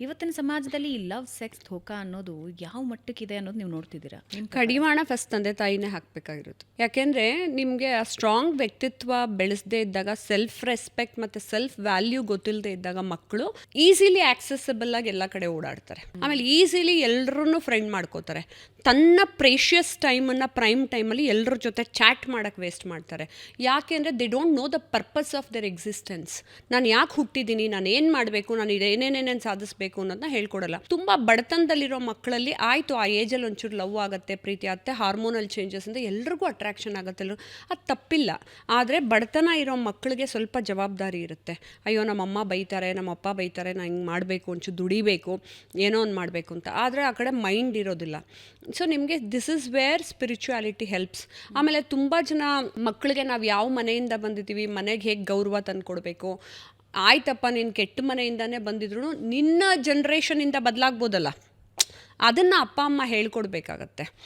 ಇವತ್ತಿನ ಸಮಾಜದಲ್ಲಿ ಈ ಲವ್ ಸೆಕ್ಸ್ ಧೋಕಾ ಅನ್ನೋದು ಯಾವ ಮಟ್ಟಕ್ಕಿದೆ ಅನ್ನೋದು ನೀವು ನೋಡ್ತಿದ್ದೀರಾ? ಕಡಿವಾಣ ಫಸ್ಟ್ ತಂದೆ ತಾಯಿನೇ ಹಾಕಬೇಕಾಗಿರುತ್ತೆ. ಯಾಕೆಂದರೆ ನಿಮಗೆ ಆ ಸ್ಟ್ರಾಂಗ್ ವ್ಯಕ್ತಿತ್ವ ಬೆಳೆಸದೇ ಇದ್ದಾಗ, ಸೆಲ್ಫ್ ರೆಸ್ಪೆಕ್ಟ್ ಮತ್ತು ಸೆಲ್ಫ್ ವ್ಯಾಲ್ಯೂ ಗೊತ್ತಿಲ್ಲದೆ ಇದ್ದಾಗ ಮಕ್ಕಳು ಈಸಿಲಿ ಆಕ್ಸೆಸಿಬಲ್ ಆಗಿ ಎಲ್ಲ ಕಡೆ ಓಡಾಡ್ತಾರೆ. ಆಮೇಲೆ ಈಸಿಲಿ ಎಲ್ಲರನ್ನೂ ಫ್ರೆಂಡ್ ಮಾಡ್ಕೋತಾರೆ. ತನ್ನ ಪ್ರೇಷಿಯಸ್ ಟೈಮನ್ನು ಪ್ರೈಮ್ ಟೈಮಲ್ಲಿ ಎಲ್ಲರ ಜೊತೆ ಚಾಟ್ ಮಾಡೋಕ್ಕೆ ವೇಸ್ಟ್ ಮಾಡ್ತಾರೆ. ಯಾಕೆ ಅಂದರೆ they don't know the purpose of there existence. ನಾನು ಯಾಕೆ ಹುಟ್ಟಿದ್ದೀನಿ, ನಾನು ಏನು ಮಾಡಬೇಕು, ನಾನು ಏನೇನೇನೇನು ಸಾಧಿಸಬೇಕು ಅನ್ನೋದನ್ನ ಹೇಳ್ಕೊಡಲ್ಲ. ತುಂಬ ಬಡತನದಲ್ಲಿರೋ ಮಕ್ಕಳಲ್ಲಿ ಆಯಿತು ಆ ಏಜಲ್ಲಿ ಒಂಚೂರು ಲವ್ ಆಗುತ್ತೆ, ಪ್ರೀತಿ ಆಗುತ್ತೆ, ಹಾರ್ಮೋನಲ್ ಚೇಂಜಸ್ ಅಂತ ಎಲ್ರಿಗೂ ಅಟ್ರಾಕ್ಷನ್ ಆಗುತ್ತೆ, ಅದು ತಪ್ಪಿಲ್ಲ. ಆದರೆ ಬಡತನ ಇರೋ ಮಕ್ಕಳಿಗೆ ಸ್ವಲ್ಪ ಜವಾಬ್ದಾರಿ ಇರುತ್ತೆ. ಅಯ್ಯೋ ನಮ್ಮಮ್ಮ ಬೈತಾರೆ, ನಮ್ಮಪ್ಪ ಬೈತಾರೆ, ನಾನು ಹಿಂಗೆ ಮಾಡಬೇಕು, ಒಂಚೂರು ದುಡಿಬೇಕು, ಏನೋ ಒಂದು ಮಾಡಬೇಕು ಅಂತ. ಆದರೆ ಆ ಕಡೆ ಮೈಂಡ್ ಇರೋದಿಲ್ಲ. ಸೊ ನಿಮಗೆ this is where spirituality helps. ಆಮೇಲೆ ತುಂಬ ಜನ ಮಕ್ಕಳಿಗೆ ನಾವು ಯಾವ ಮನೆಯಿಂದ ಬಂದಿದ್ದೀವಿ, ಮನೆಗೆ ಹೇಗೆ ಗೌರವ ತಂದು ಕೊಡಬೇಕು, ಆಯ್ತಪ್ಪ ನೀನು ಕೆಟ್ಟ ಮನೆಯಿಂದನೇ ಬಂದಿದ್ರು ನಿನ್ನ ಜನ್ರೇಷನಿಂದ ಬದಲಾಗ್ಬೋದಲ್ಲ, ಅದನ್ನು ಅಪ್ಪ ಅಮ್ಮ ಹೇಳ್ಕೊಡ್ಬೇಕಾಗತ್ತೆ.